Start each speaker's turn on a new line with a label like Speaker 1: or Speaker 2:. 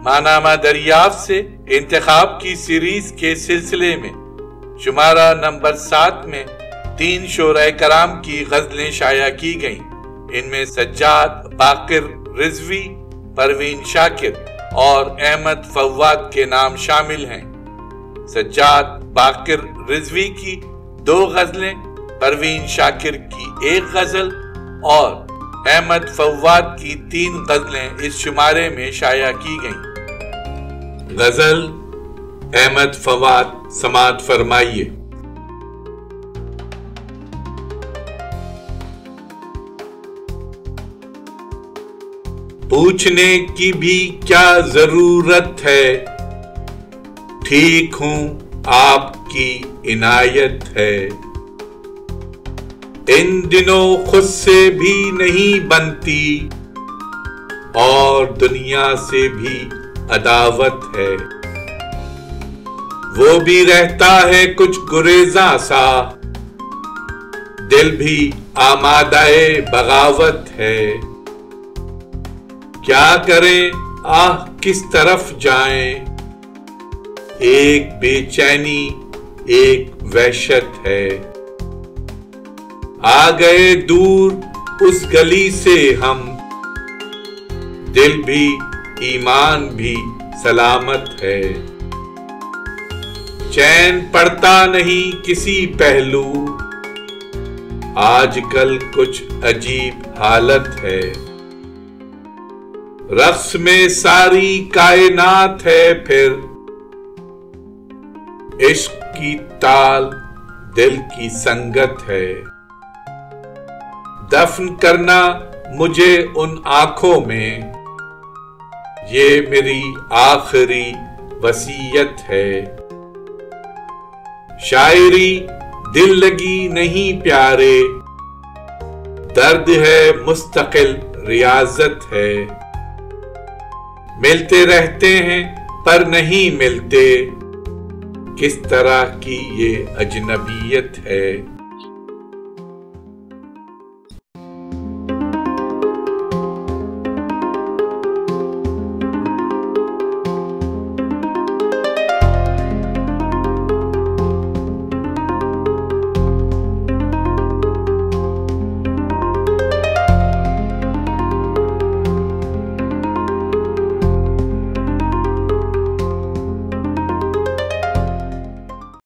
Speaker 1: मानामा दरियाफ्त से इंतखाब की सीरीज के सिलसिले में शुमारा नंबर 7 में 3 शोराए कराम की गजलें शाया की गईं। इनमें सज्जाद बाकिर रिजवी, परवीन शाकिर और अहमद फव्वाद के नाम शामिल हैं। सज्जाद बाकिर रिजवी की 2 गजलें, परवीन शाकिर की 1 गजल और अहमद फव्वाद की 3 गजलें इस शुमारे में शाया की गईं। गजल अहमद फव्वाद समात फरमाइए। पूछने की भी क्या जरूरत है, ठीक हूं आपकी इनायत है। इन दिनों खुद से भी नहीं बनती और दुनिया से भी अदावत है। वो भी रहता है कुछ गुरेजा सा, दिल भी आमादाए बगावत है। क्या करें आह किस तरफ जाएं, एक बेचैनी एक वहशत है। आ गए दूर उस गली से हम, दिल भी ईमान भी सलामत है। चैन पड़ता नहीं किसी पहलू, आजकल कुछ अजीब हालत है। रक्स में सारी कायनात है फिर, इश्क की ताल दिल की संगत है। दफन करना मुझे उन आंखों में, ये मेरी आखिरी वसीयत है। शायरी दिल लगी नहीं प्यारे, दर्द है मुस्तकिल रियाजत है। मिलते रहते हैं पर नहीं मिलते, किस तरह की ये अजनबियत है।